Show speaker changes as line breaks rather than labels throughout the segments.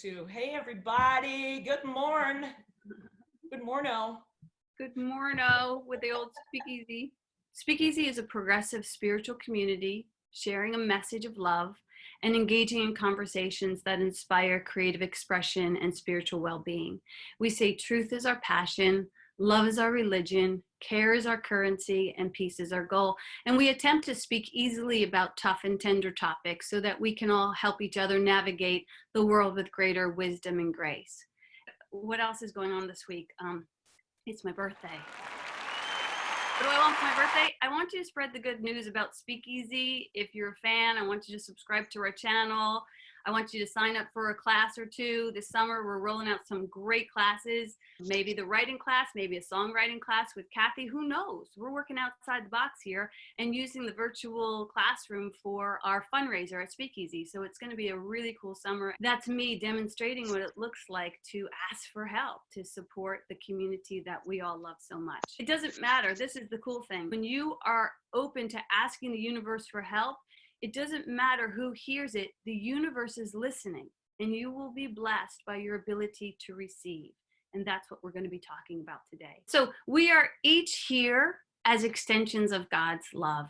too. Hey, everybody. Good morn. Good morno.
Good morno with the old SpeakEasy. SpeakEasy is a progressive spiritual community sharing a message of love and engaging in conversations that inspire creative expression and spiritual well-being. We say truth is our passion, love is our religion, care is our currency, and peace is our goal. And we attempt to speak easily about tough and tender topics so that we can all help each other navigate the world with greater wisdom and grace. What else is going on this week? It's my birthday. What do I want for my birthday? I want you to spread the good news about SpeakEasy. If you're a fan, I want you to subscribe to our channel. I want you to sign up for a class or two. This summer, we're rolling out some great classes. Maybe the writing class, maybe a songwriting class with Kathy, who knows? We're working outside the box here and using the virtual classroom for our fundraiser at SpeakEasy. So it's gonna be a really cool summer. That's me demonstrating what it looks like to ask for help, to support the community that we all love so much. It doesn't matter, this is the cool thing. When you are open to asking the universe for help, it doesn't matter who hears it, the universe is listening, and you will be blessed by your ability to receive. And that's what we're going to be talking about today. So we are each here as extensions of God's love,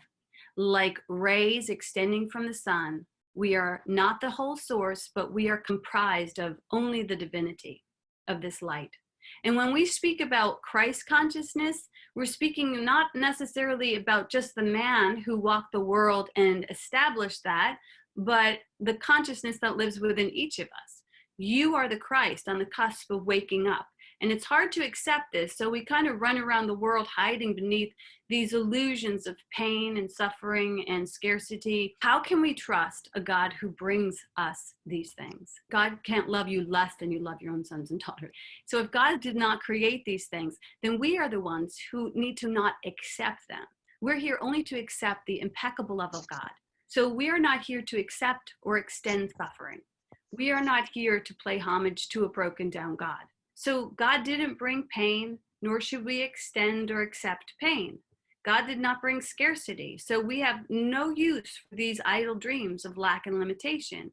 like rays extending from the sun. We are not the whole source, but we are comprised of only the divinity of this light. And when we speak about Christ consciousness, we're speaking not necessarily about just the man who walked the world and established that, but the consciousness that lives within each of us. You are the Christ on the cusp of waking up. And it's hard to accept this, so we kind of run around the world hiding beneath these illusions of pain and suffering and scarcity. How can we trust a God who brings us these things? God can't love you less than you love your own sons and daughters. So if God did not create these things, then we are the ones who need to not accept them. We're here only to accept the impeccable love of God. So we are not here to accept or extend suffering. We are not here to play homage to a broken down God. So God didn't bring pain, nor should we extend or accept pain. God did not bring scarcity, so we have no use for these idle dreams of lack and limitation.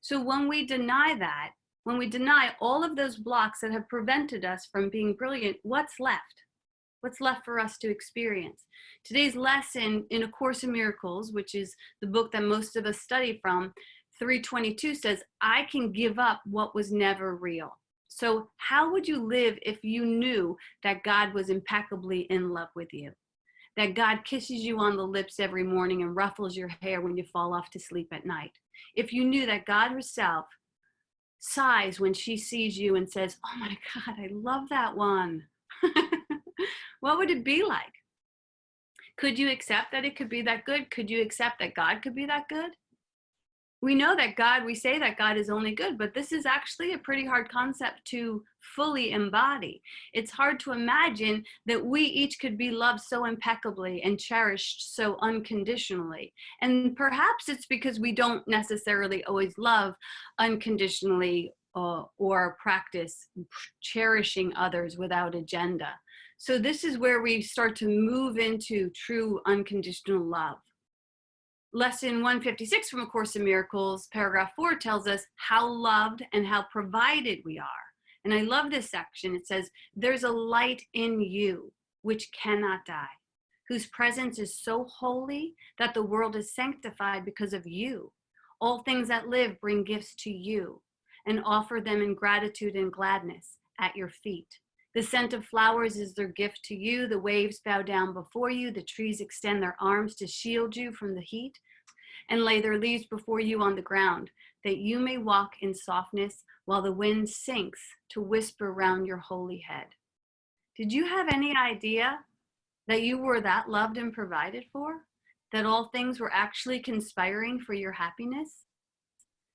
So when we deny that, when we deny all of those blocks that have prevented us from being brilliant, what's left? What's left for us to experience? Today's lesson in A Course in Miracles, which is the book that most of us study from, 322 says, I can give up what was never real. So how would you live if you knew that God was impeccably in love with you? That God kisses you on the lips every morning and ruffles your hair when you fall off to sleep at night? If you knew that God herself sighs when she sees you and says, oh my God, I love that one. What would it be like? Could you accept that it could be that good? Could you accept that God could be that good? We know that God, we say that God is only good, but this is actually a pretty hard concept to fully embody. It's hard to imagine that we each could be loved so impeccably and cherished so unconditionally. And perhaps it's because we don't necessarily always love unconditionally or practice cherishing others without agenda. So this is where we start to move into true unconditional love. Lesson 156 from A Course in Miracles, paragraph 4 tells us how loved and how provided we are. And I love this section. It says, there's a light in you which cannot die, whose presence is so holy that the world is sanctified because of you. All things that live bring gifts to you and offer them in gratitude and gladness at your feet. The scent of flowers is their gift to you. The waves bow down before you. The trees extend their arms to shield you from the heat and lay their leaves before you on the ground, that you may walk in softness while the wind sinks to whisper round your holy head. Did you have any idea that you were that loved and provided for? That all things were actually conspiring for your happiness?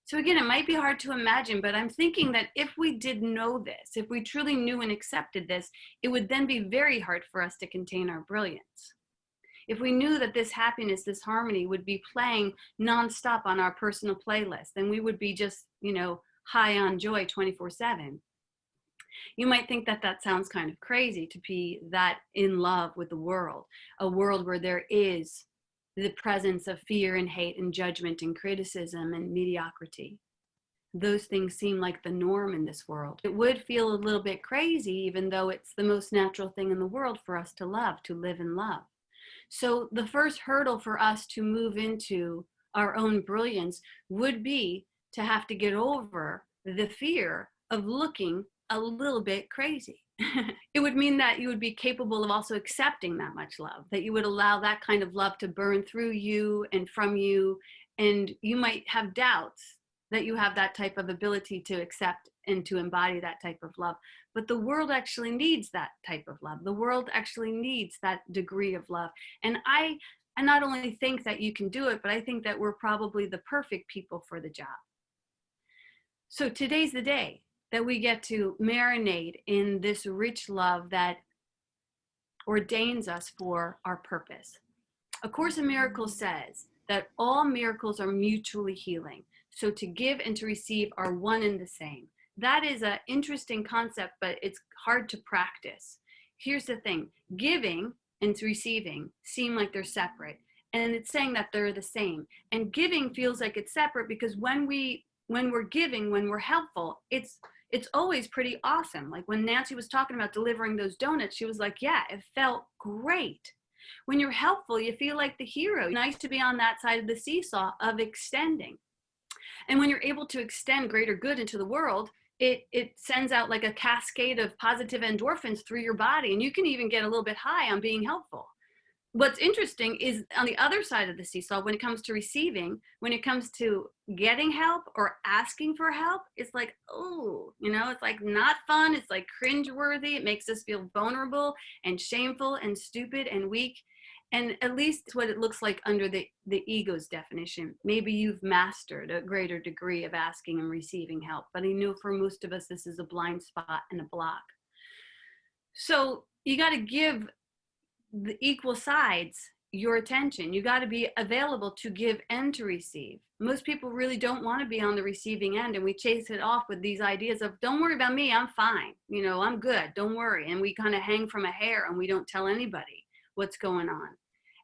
So again, it might be hard to imagine, but I'm thinking that if we did know this, if we truly knew and accepted this, it would then be very hard for us to contain our brilliance. If we knew that this happiness, this harmony would be playing nonstop on our personal playlist, then we would be just, high on joy 24/7. You might think that that sounds kind of crazy to be that in love with the world, a world where there is the presence of fear and hate and judgment and criticism and mediocrity. those things seem like the norm in this world. It would feel a little bit crazy, even though it's the most natural thing in the world for us to love, to live in love. So the first hurdle for us to move into our own brilliance would be to have to get over the fear of looking a little bit crazy. It would mean that you would be capable of also accepting that much love, that you would allow that kind of love to burn through you and from you. And you might have doubts that you have that type of ability to accept and to embody that type of love. But the world actually needs that type of love. The world actually needs that degree of love. And I not only think that you can do it, but I think that we're probably the perfect people for the job. So today's the day that we get to marinate in this rich love that ordains us for our purpose. A Course in Miracles says that all miracles are mutually healing. So to give and to receive are one and the same. That is an interesting concept, but it's hard to practice. Here's the thing, giving and receiving seem like they're separate, and it's saying that they're the same. And giving feels like it's separate because when we're giving, when we're helpful, it's always pretty awesome. Like when Nancy was talking about delivering those donuts, she was like, yeah, it felt great. When you're helpful, you feel like the hero. Nice to be on that side of the seesaw of extending. And when you're able to extend greater good into the world, it sends out like a cascade of positive endorphins through your body. And you can even get a little bit high on being helpful. What's interesting is on the other side of the seesaw, when it comes to receiving, when it comes to getting help or asking for help, it's like, oh, it's like not fun. It's like cringeworthy. It makes us feel vulnerable and shameful and stupid and weak. And at least it's what it looks like under the ego's definition. Maybe you've mastered a greater degree of asking and receiving help, but I know for most of us, this is a blind spot and a block. So you got to give the equal sides your attention. You got to be available to give and to receive. Most people really don't want to be on the receiving end, and we chase it off with these ideas of, don't worry about me, I'm fine. I'm good, don't worry. And we kind of hang from a hair and we don't tell anybody what's going on.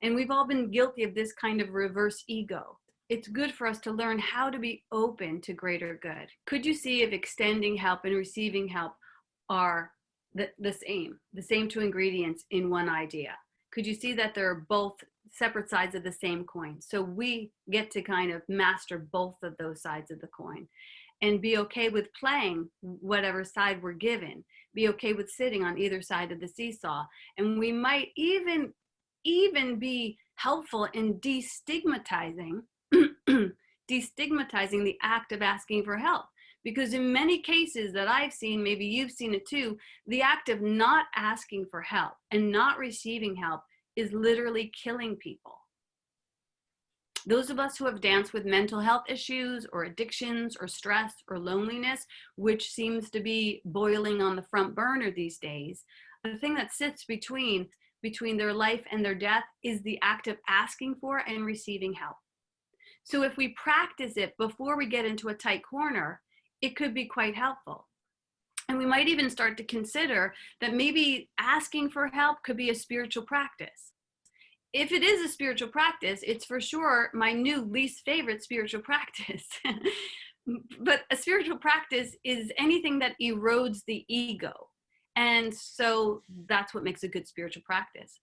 And we've all been guilty of this kind of reverse ego. It's good for us to learn how to be open to greater good. Could you see if extending help and receiving help are the same two ingredients in one idea? Could you see that they're both separate sides of the same coin? So we get to kind of master both of those sides of the coin and be okay with playing whatever side we're given, be okay with sitting on either side of the seesaw. And we might even be helpful in destigmatizing the act of asking for help. Because in many cases that I've seen, maybe you've seen it too, the act of not asking for help and not receiving help is literally killing people. Those of us who have danced with mental health issues or addictions or stress or loneliness, which seems to be boiling on the front burner these days, the thing that sits between their life and their death is the act of asking for and receiving help. So if we practice it before we get into a tight corner, it could be quite helpful. And we might even start to consider that maybe asking for help could be a spiritual practice. If it is a spiritual practice, it's for sure my new least favorite spiritual practice. But a spiritual practice is anything that erodes the ego. And so that's what makes a good spiritual practice.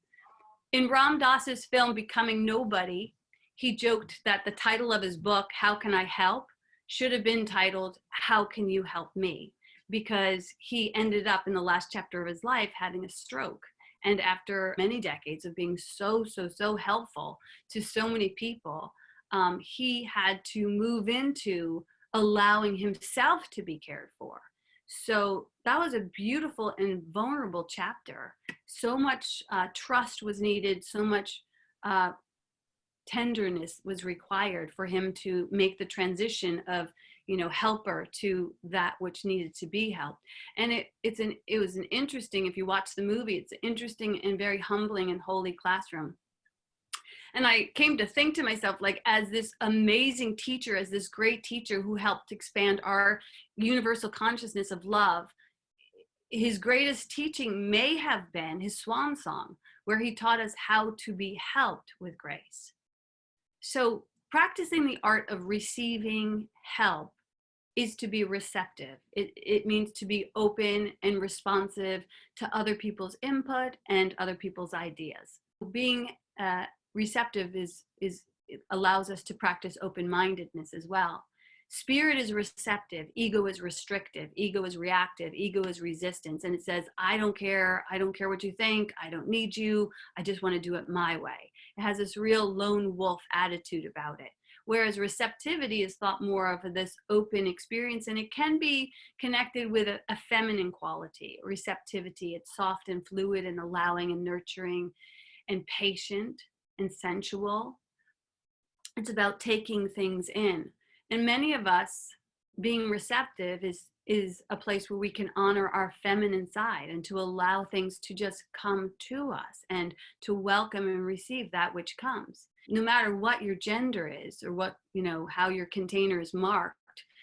In Ram Dass's film, Becoming Nobody, he joked that the title of his book, How Can I Help?, should have been titled, How Can You Help Me? Because he ended up in the last chapter of his life having a stroke. And after many decades of being so helpful to so many people, he had to move into allowing himself to be cared for. So that was a beautiful and vulnerable chapter. So much trust was needed, so much tenderness was required for him to make the transition of, helper to that which needed to be helped. And it was an interesting, if you watch the movie, it's an interesting and very humbling and holy classroom. And I came to think to myself, like, as this amazing teacher, as this great teacher who helped expand our universal consciousness of love, his greatest teaching may have been his swan song, where he taught us how to be helped with grace. So practicing the art of receiving help is to be receptive. It means to be open and responsive to other people's input and other people's ideas. Being receptive it allows us to practice open-mindedness as well. Spirit is receptive, ego is restrictive, ego is reactive, ego is resistance. And it says, I don't care what you think, I don't need you, I just want to do it my way. It has this real lone wolf attitude about it. Whereas receptivity is thought more of this open experience, and it can be connected with a feminine quality. Receptivity, it's soft and fluid and allowing and nurturing and patient and sensual. It's about taking things in. And many of us, being receptive is a place where we can honor our feminine side and to allow things to just come to us and to welcome and receive that which comes. No matter what your gender is or what, how your container is marked,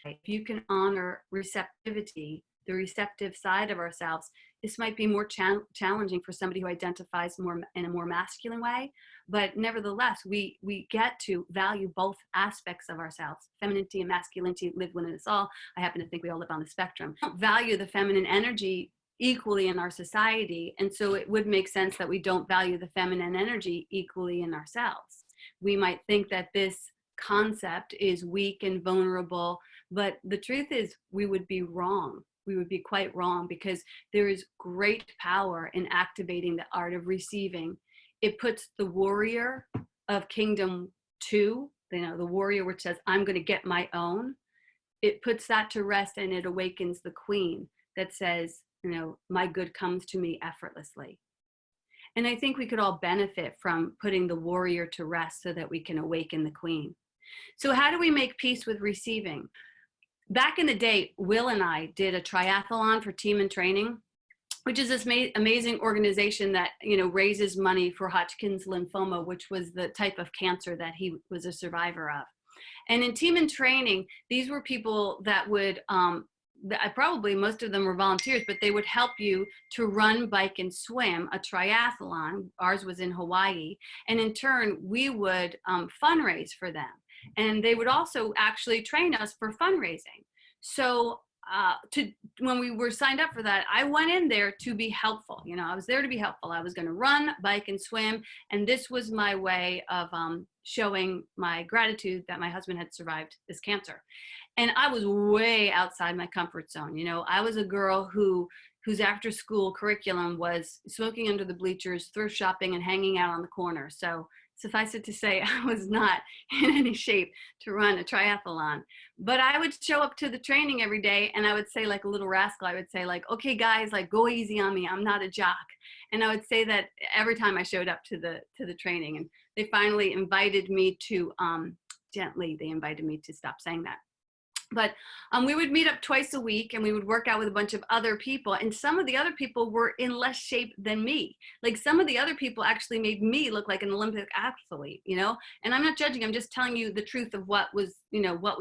if you can honor receptivity, the receptive side of ourselves, this might be more challenging for somebody who identifies more in a more masculine way, but nevertheless, we get to value both aspects of ourselves. Femininity and masculinity live within us all. I happen to think we all live on the spectrum. We don't value the feminine energy equally in our society, and so it would make sense that we don't value the feminine energy equally in ourselves. We might think that this concept is weak and vulnerable, but the truth is we would be wrong. We would be quite wrong, because there is great power in activating the art of receiving. It puts the warrior of kingdom 2, the warrior which says, I'm going to get my own. It puts that to rest, and it awakens the queen that says, my good comes to me effortlessly. And I think we could all benefit from putting the warrior to rest so that we can awaken the queen. So how do we make peace with receiving? Back in the day, Will and I did a triathlon for Team in Training, which is this amazing organization that, raises money for Hodgkin's lymphoma, which was the type of cancer that he was a survivor of. And in Team in Training, these were people that would, probably most of them were volunteers, but they would help you to run, bike, and swim a triathlon. Ours was in Hawaii. And in turn, we would fundraise for them. And they would also actually train us for fundraising. So when we were signed up for that, I went in there to be helpful. I was there to be helpful. I was going to run, bike, and swim. And this was my way of showing my gratitude that my husband had survived this cancer. And I was way outside my comfort zone. I was a girl whose after school curriculum was smoking under the bleachers, thrift shopping, and hanging out on the corner. So suffice it to say, I was not in any shape to run a triathlon. But I would show up to the training every day, and I would say, like a little rascal, I would say, like, okay, guys, like, go easy on me. I'm not a jock. And I would say that every time I showed up to the training. And they finally invited me to, gently, they invited me to stop saying that. But we would meet up twice a week, and we would work out with a bunch of other people. And some of the other people were in less shape than me. Like, some of the other people actually made me look like an Olympic athlete, And I'm not judging. I'm just telling you the truth of what was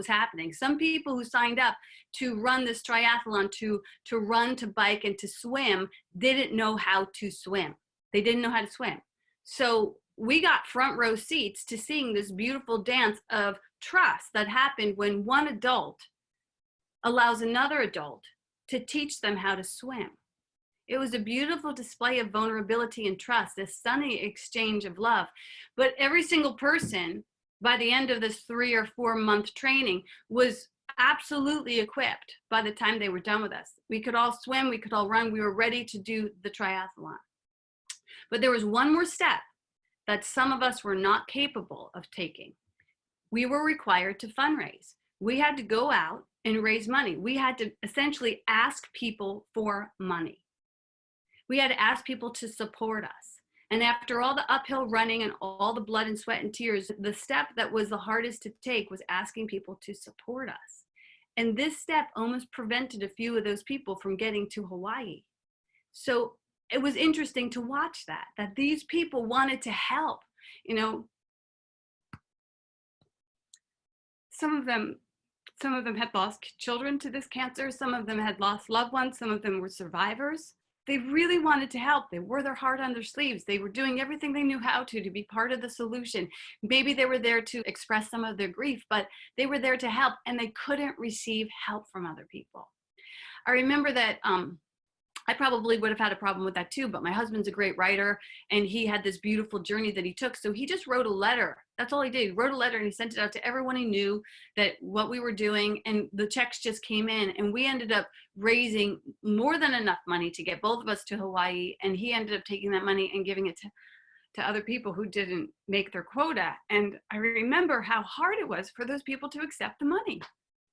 happening. Some people who signed up to run this triathlon, to run, to bike, and to swim, didn't know how to swim. They didn't know how to swim. So we got front row seats to seeing this beautiful dance of trust that happened when one adult allows another adult to teach them how to swim. It was a beautiful display of vulnerability and trust, a stunning exchange of love. But every single person, by the end of this 3 or 4 month training, was absolutely equipped by the time they were done with us. We could all swim, we could all run, we were ready to do the triathlon. But there was one more step that some of us were not capable of taking. We were required to fundraise. We had to go out and raise money. We had to essentially ask people for money. We had to ask people to support us. And after all the uphill running and all the blood and sweat and tears, the step that was the hardest to take was asking people to support us. And this step almost prevented a few of those people from getting to Hawaii. So it was interesting to watch that these people wanted to help. Some of them had lost children to this cancer. Some of them had lost loved ones. Some of them were survivors. they really wanted to help. They wore their heart on their sleeves. They were doing everything they knew how to be part of the solution. Maybe they were there to express some of their grief, but they were there to help, and they couldn't receive help from other people. I remember that I probably would have had a problem with that too, but my husband's a great writer, and he had this beautiful journey that he took. So he just wrote a letter. That's all he did. He wrote a letter and he sent it out to everyone he knew that what we were doing, and the checks just came in, and we ended up raising more than enough money to get both of us to Hawaii. And he ended up taking that money and giving it to other people who didn't make their quota. And I remember how hard it was for those people to accept the money.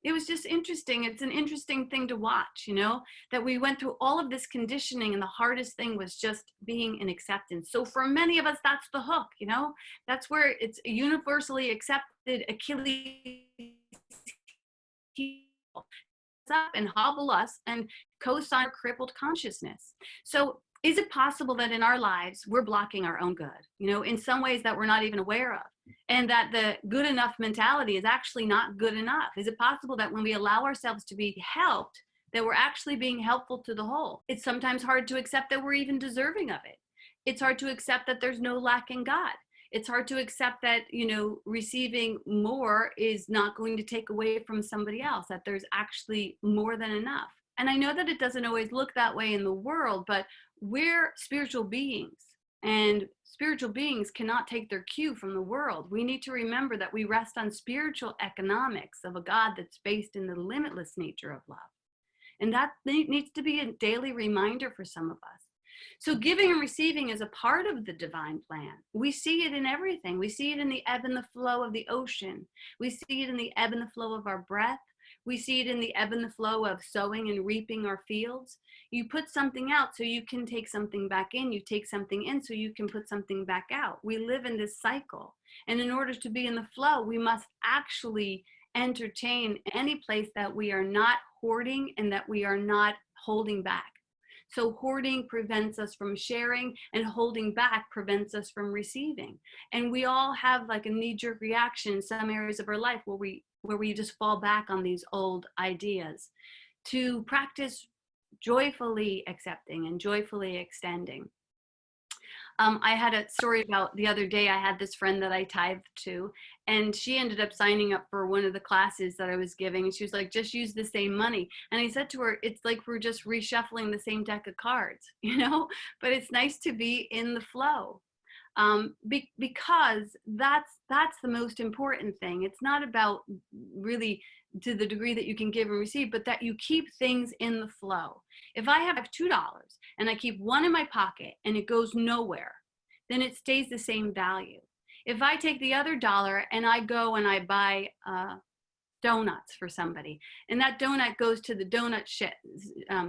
It was just interesting. It's an interesting thing to watch, you know, that we went through all of this conditioning, and the hardest thing was just being in acceptance. So for many of us, that's the hook, you know, that's where it's universally accepted Achilles heel up and hobble us and co-sign crippled consciousness. So is it possible that in our lives, we're blocking our own good, you know, in some ways that we're not even aware of? And that the good enough mentality is actually not good enough? Is it possible that when we allow ourselves to be helped, that we're actually being helpful to the whole? It's sometimes hard to accept that we're even deserving of it. It's hard to accept that there's no lack in God. It's hard to accept that, you know, receiving more is not going to take away from somebody else, that there's actually more than enough. And I know that it doesn't always look that way in the world, but we're spiritual beings, and spiritual beings cannot take their cue from the world. We need to remember that we rest on spiritual economics of a God that's based in the limitless nature of love. And that needs to be a daily reminder for some of us. So giving and receiving is a part of the divine plan. We see it in everything. We see it in the ebb and the flow of the ocean. We see it in the ebb and the flow of our breath. We see it in the ebb and the flow of sowing and reaping our fields. You put something out so you can take something back in. You take something in so you can put something back out. We live in this cycle. And in order to be in the flow, we must actually entertain any place that we are not hoarding and that we are not holding back. So hoarding prevents us from sharing, and holding back prevents us from receiving. And we all have like a knee-jerk reaction in some areas of our life where we just fall back on these old ideas. To practice joyfully accepting and joyfully extending. I had a story about the other day. I had this friend that I tithed to, and she ended up signing up for one of the classes that I was giving. And she was like, just use the same money. And I said to her, it's like we're just reshuffling the same deck of cards, you know, but it's nice to be in the flow. Because that's the most important thing. It's not about really to the degree that you can give and receive, but that you keep things in the flow. If I have $2 and I keep one in my pocket and it goes nowhere, then it stays the same value. If I take the other $1 and I go and I buy donuts for somebody, and that donut goes to the donut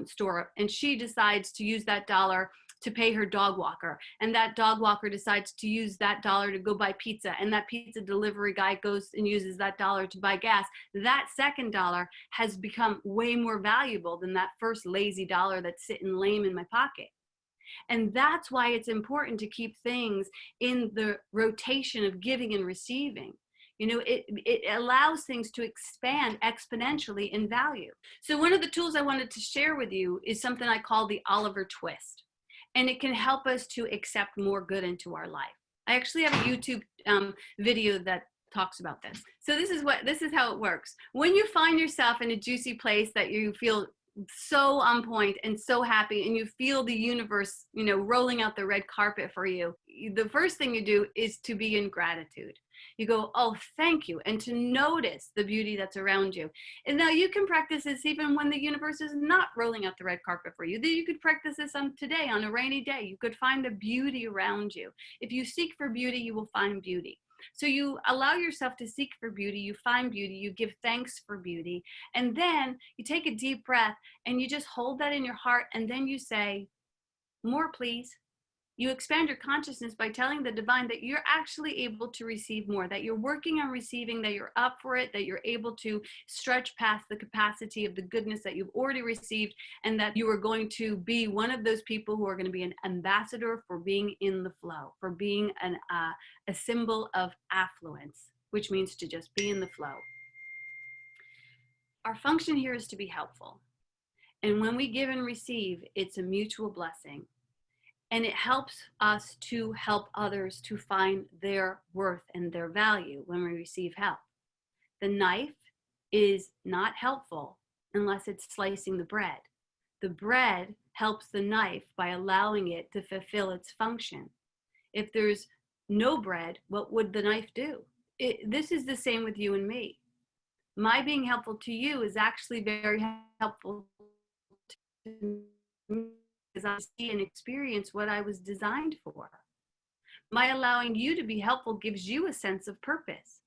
store, and she decides to use that $1 to pay her dog walker, and that dog walker decides to use that $1 to go buy pizza, and that pizza delivery guy goes and uses that $1 to buy gas, that second $1 has become way more valuable than that first lazy $1 that's sitting lame in my pocket. And that's why it's important to keep things in the rotation of giving and receiving. You know, it allows things to expand exponentially in value. So one of the tools I wanted to share with you is something I call the Oliver twist. And it can help us to accept more good into our life. I actually have a YouTube video that talks about this. So this is how it works. When you find yourself in a juicy place that you feel so on point and so happy, and you feel the universe, you know, rolling out the red carpet for you, the first thing you do is to be in gratitude. You go, oh, thank you, and to notice the beauty that's around you. And now you can practice this even when the universe is not rolling out the red carpet for you. You could practice this today on a rainy day. You could find the beauty around you. If you seek for beauty, you will find beauty. So you allow yourself to seek for beauty, you find beauty, you give thanks for beauty, and then you take a deep breath and you just hold that in your heart, and then you say, more please. You expand your consciousness by telling the divine that you're actually able to receive more, that you're working on receiving, that you're up for it, that you're able to stretch past the capacity of the goodness that you've already received, and that you are going to be one of those people who are going to be an ambassador for being in the flow, for being a symbol of affluence, which means to just be in the flow. Our function here is to be helpful. And when we give and receive, it's a mutual blessing. And it helps us to help others to find their worth and their value when we receive help. The knife is not helpful unless it's slicing the bread. The bread helps the knife by allowing it to fulfill its function. If there's no bread, what would the knife do? This is the same with you and me. My being helpful to you is actually very helpful to me because I see and experience what I was designed for. My allowing you to be helpful gives you a sense of purpose.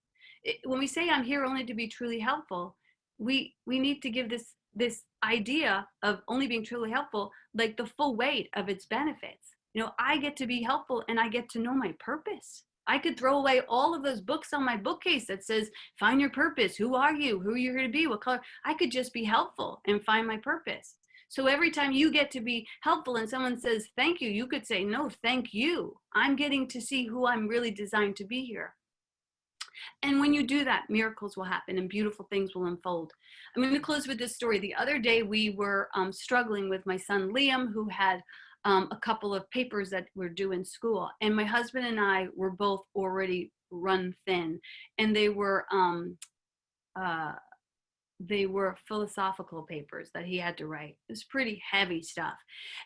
When we say I'm here only to be truly helpful, we need to give this idea of only being truly helpful like the full weight of its benefits. You know, I get to be helpful and I get to know my purpose. I could throw away all of those books on my bookcase that says, find your purpose. Who are you? Who are you here to be? What color? I could just be helpful and find my purpose. So every time you get to be helpful and someone says, thank you, you could say, no, thank you. I'm getting to see who I'm really designed to be here. And when you do that, miracles will happen and beautiful things will unfold. I'm going to close with this story. The other day, we were struggling with my son, Liam, who had a couple of papers that were due in school. And my husband and I were both already run thin. And they were philosophical papers that he had to write. It was pretty heavy stuff.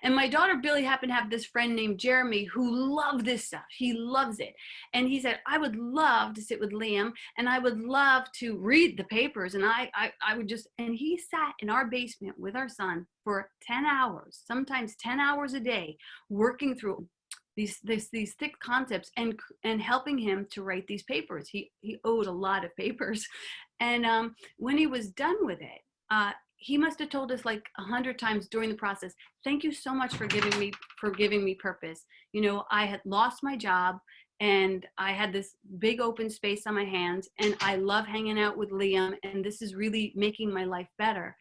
And my daughter Billy happened to have this friend named Jeremy who loved this stuff. He loves it. And he said, I would love to sit with Liam and I would love to read the papers. And I would just, and he sat in our basement with our son for 10 hours, sometimes 10 hours a day, working through these thick concepts and helping him to write these papers. He owed a lot of papers. And when he was done with it, he must have told us like 100 times during the process, thank you so much for giving me purpose. You know, I had lost my job and I had this big open space on my hands and I love hanging out with Liam and this is really making my life better.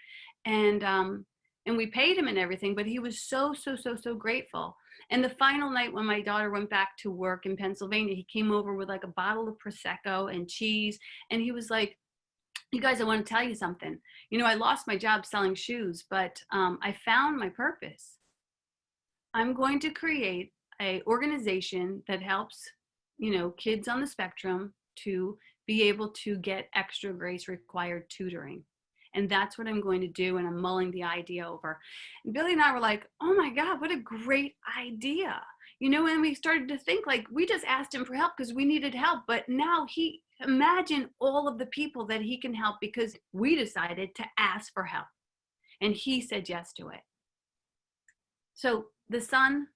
And we paid him and everything, but he was so grateful. And the final night when my daughter went back to work in Pennsylvania, he came over with like a bottle of Prosecco and cheese. And he was like, you guys, I want to tell you something. You know, I lost my job selling shoes, but I found my purpose. I'm going to create an organization that helps, you know, kids on the spectrum to be able to get extra grace required tutoring. And that's what I'm going to do. And I'm mulling the idea over. And Billy and I were like, oh my God, what a great idea. You know, and we started to think like, we just asked him for help because we needed help. But now imagine all of the people that he can help because we decided to ask for help. And he said yes to it. So the sun,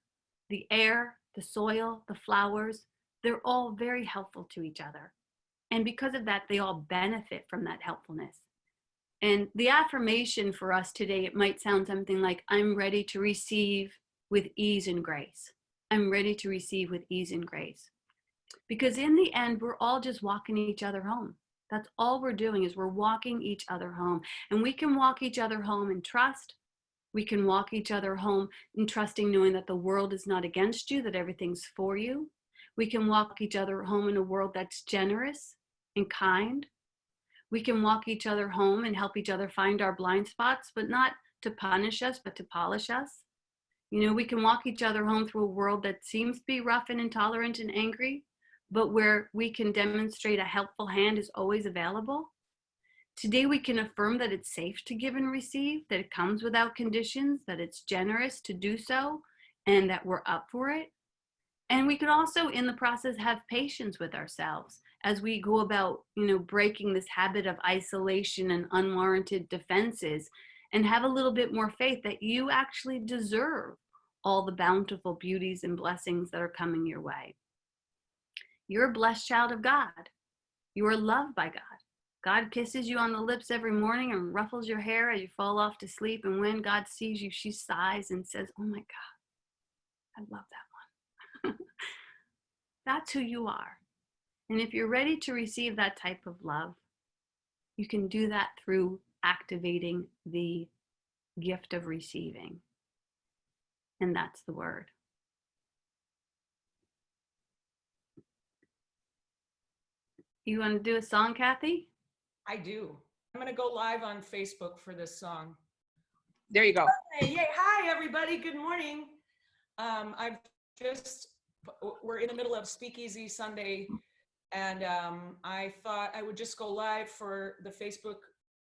the air, the soil, the flowers, they're all very helpful to each other. And because of that, they all benefit from that helpfulness. And the affirmation for us today, it might sound something like, I'm ready to receive with ease and grace. I'm ready to receive with ease and grace. Because in the end, we're all just walking each other home. That's all we're doing is we're walking each other home. And we can walk each other home in trust. We can walk each other home in trusting, knowing that the world is not against you, that everything's for you. We can walk each other home in a world that's generous and kind. We can walk each other home and help each other find our blind spots, but not to punish us, but to polish us. You know, we can walk each other home through a world that seems to be rough and intolerant and angry, but where we can demonstrate a helpful hand is always available. Today, we can affirm that it's safe to give and receive, that it comes without conditions, that it's generous to do so, and that we're up for it. And we can also, in the process, have patience with ourselves as we go about, you know, breaking this habit of isolation and unwarranted defenses, and have a little bit more faith that you actually deserve all the bountiful beauties and blessings that are coming your way. You're a blessed child of God. You are loved by God. God kisses you on the lips every morning and ruffles your hair as you fall off to sleep. And when God sees you, she sighs and says, oh my God, I love that one. That's who you are. And if you're ready to receive that type of love, you can do that through activating the gift of receiving. And that's the word. You want to do a song, Kathy?
I do. I'm going to go live on Facebook for this song.
There you go.
Hey, yay. Hi, everybody. Good morning. We're in the middle of SpeakEasy Sunday, and I thought I would just go live for the Facebook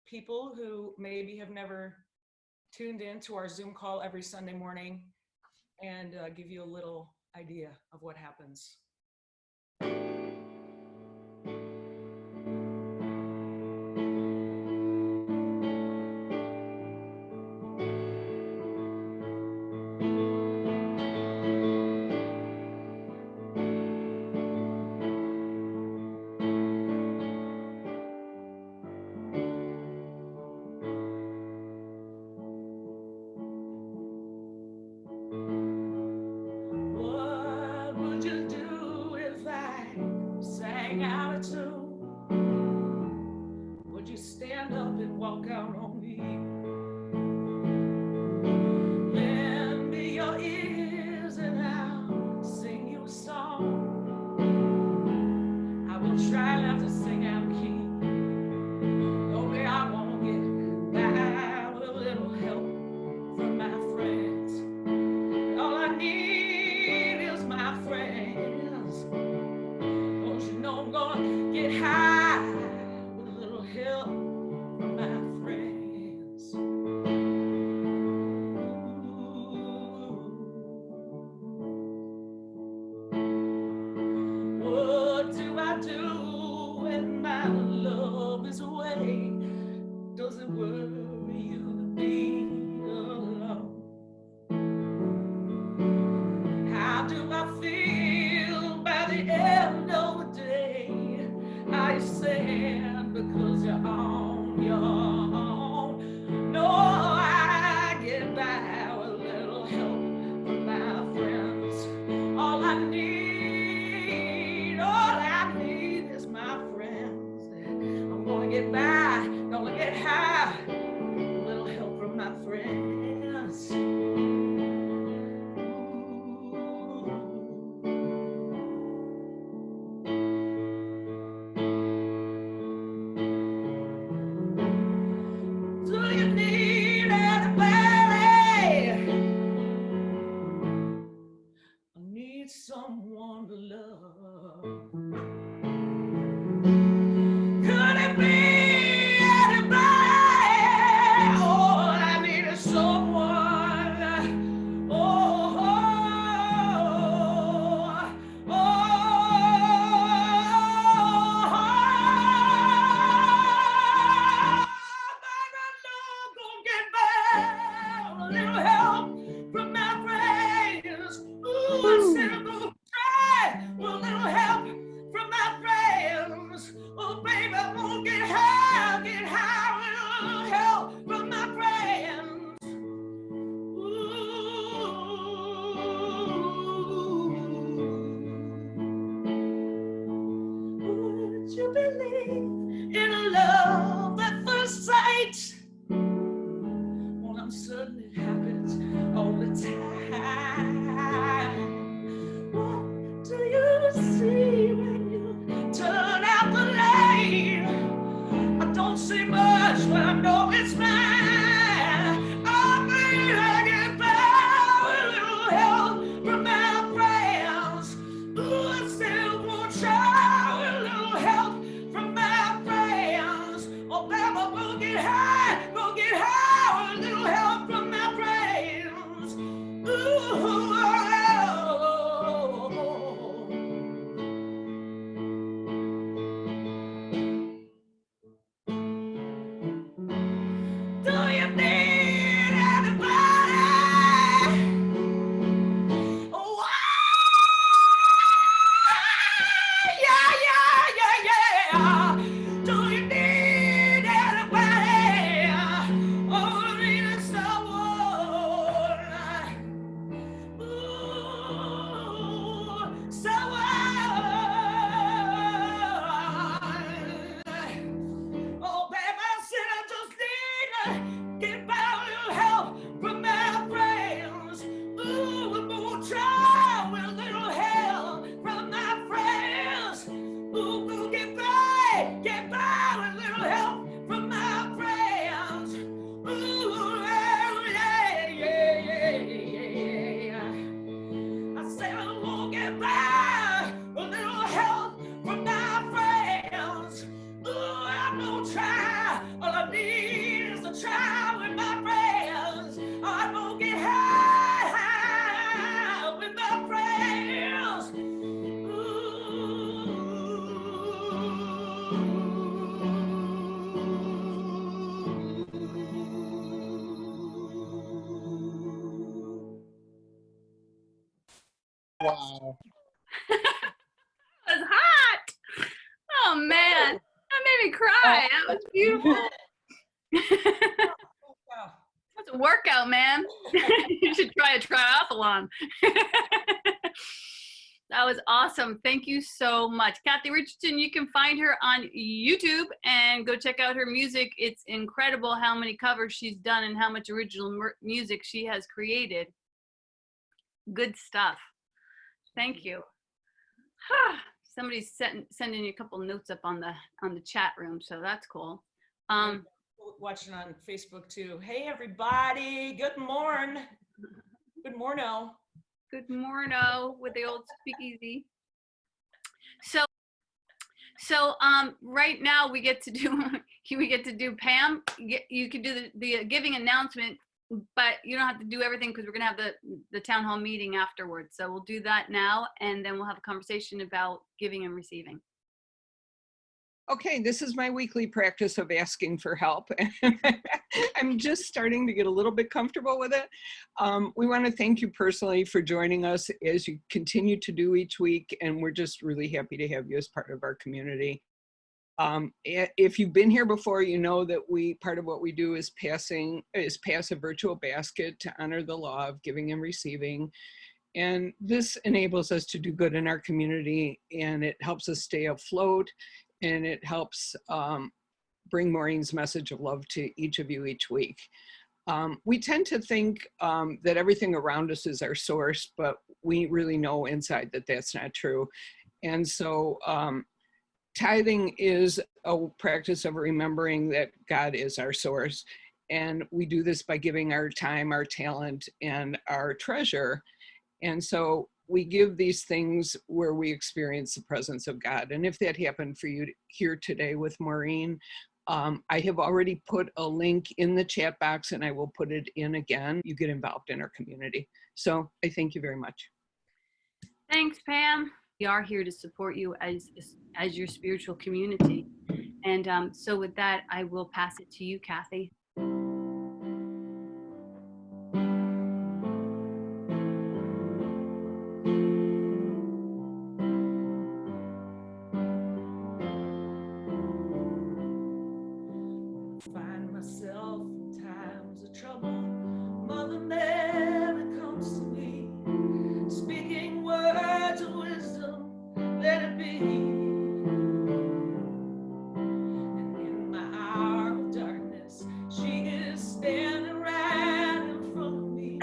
people who maybe have never tuned in to our Zoom call every Sunday morning and give you a little idea of what happens. Stand up and walk out on me. Lend me your ears and I'll sing you a song. I will try not to sing out of key. No way I won't get by with a little help from my friends. All I need is my friends. Don't you know I'm gonna get high with a little help from my friends. What do I do when my love is away? Does it worry you to be alone? How do I feel by the end of the day? Are you sad because you're on your own? No, I get by with a little help from my friends. All I need is my friends. I'm gonna get by, gonna get high, a little help from my friends. Do you need anybody? I need someone to love. Could it be anybody? All I need is someone. Oh, oh, oh, a little help from my friends. Ooh, I said I'm gonna try with a little help from my friends. Oh, baby, I'm gonna get high with a little help from my friends. Ooh. Would you believe in a love at first sight? Well, I'm certain it happens all the time. What do you see when you turn out the light? I don't see much, but I know it's mine. I mean, I get by with a little help from my friends. Ooh, I still won't try with a little help from my friends. Oh, baby, we'll get high with a little help from my friends.
Wow.
It was hot. Oh man, that made me cry. That was beautiful. That's a workout, man. You should try a triathlon. That was awesome. Thank you so much. Kathy Richardson, you can find her on YouTube and go check out her music. It's incredible how many covers she's done and how much original music she has created. Good stuff. Thank you. Somebody's sending you a couple notes up on the chat room, so that's cool.
Watching on Facebook too. Hey everybody, good morn. Good morno.
Good morno with the old SpeakEasy. So right now we get to do Pam. You can do the giving announcement, but you don't have to do everything because we're gonna have the town hall meeting afterwards. So we'll do that now, and then we'll have a conversation about giving and receiving.
Okay, this is my weekly practice of asking for help. I'm just starting to get a little bit comfortable with it. We want to thank you personally for joining us as you continue to do each week, and we're just really happy to have you as part of our community. If you've been here before, you know that part of what we do is pass a virtual basket to honor the law of giving and receiving. And this enables us to do good in our community, and it helps us stay afloat, and it helps bring Maureen's message of love to each of you each week. We tend to think that everything around us is our source, but we really know inside that that's not true. And so tithing is a practice of remembering that God is our source. And we do this by giving our time, our talent, and our treasure. And so we give these things where we experience the presence of God. And if that happened for you here today with Maureen, I have already put a link in the chat box, and I will put it in again. You get involved in our community. So I thank you very much.
Thanks, Pam. We are here to support you as your spiritual community. And so with that, I will pass it to you, Kathy.
Find myself in times of trouble. Mother Mary comes to me, speaking words of wisdom, let it be. And in my hour of darkness, she is standing right in front of me,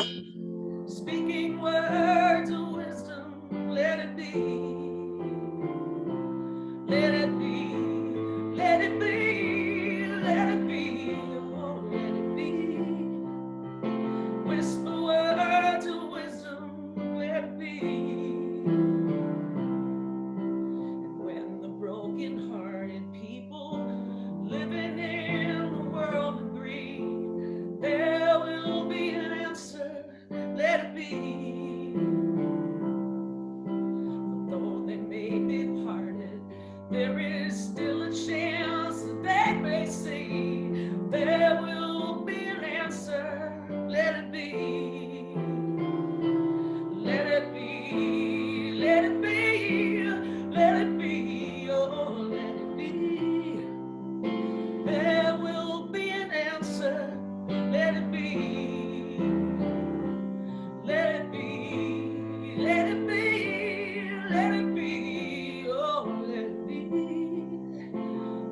speaking words of wisdom, let it be. Let it be, let it be, let it be, oh, let it be. Whisper words of wisdom, let it be. And when the broken-hearted people living in the world agree, there will be an answer, let it be. For though they may be parted, there is still a chance that they may see. There will be an answer, let it be. Let it be, let it be, let it be, oh, let it be. There will be an answer, let it be. Let it be, let it be, let it be, oh, let it be.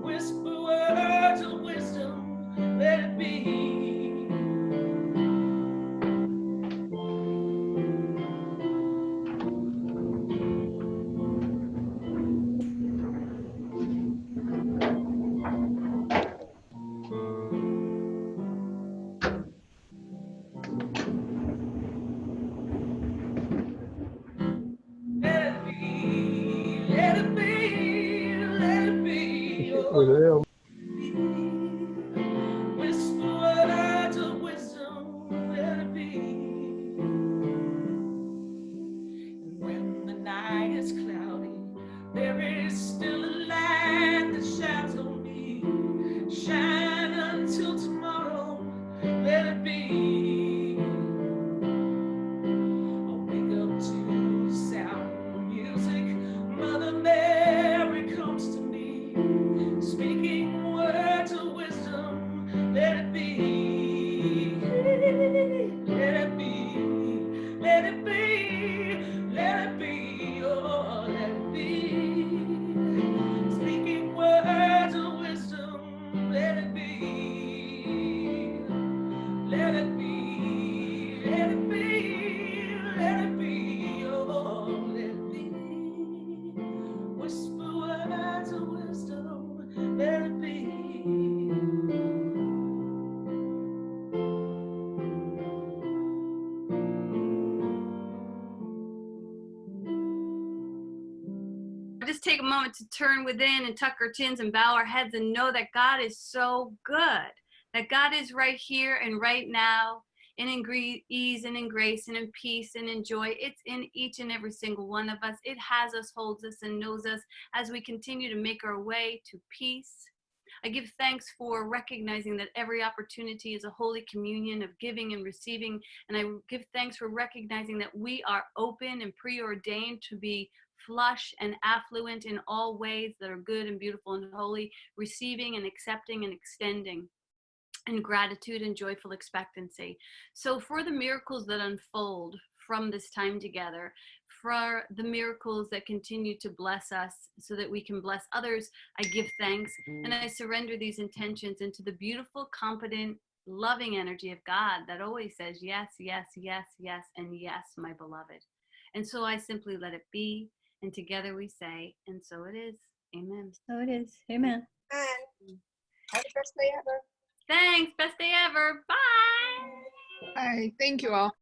Whisper words of wisdom, let it be. Let it be, let it be, let it be, oh. Whisper words of wisdom, let it be. And when the night is cloudy, there is still a light that shines on me. Shine until tomorrow, let it be. I'll wake up to the sound
just take a moment to turn within and tuck our chins and bow our heads and know that God is so good, that God is right here and right now, and in ease and in grace and in peace and in joy. It's in each and every single one of us. It has us, holds us, and knows us as we continue to make our way to peace. I give thanks for recognizing that every opportunity is a holy communion of giving and receiving. And I give thanks for recognizing that we are open and preordained to be flush and affluent in all ways that are good and beautiful and holy, receiving and accepting and extending, and gratitude and joyful expectancy. So for the miracles that unfold from this time together, for the miracles that continue to bless us so that we can bless others, I give thanks, and I surrender these intentions into the beautiful, competent, loving energy of God that always says yes, yes, yes, yes, and yes, my beloved. And so I simply let it be, and together we say, and so it is. Amen.
So it is. Amen.
And have the best day ever.
Thanks. Best day ever. Bye.
Bye. Thank you all.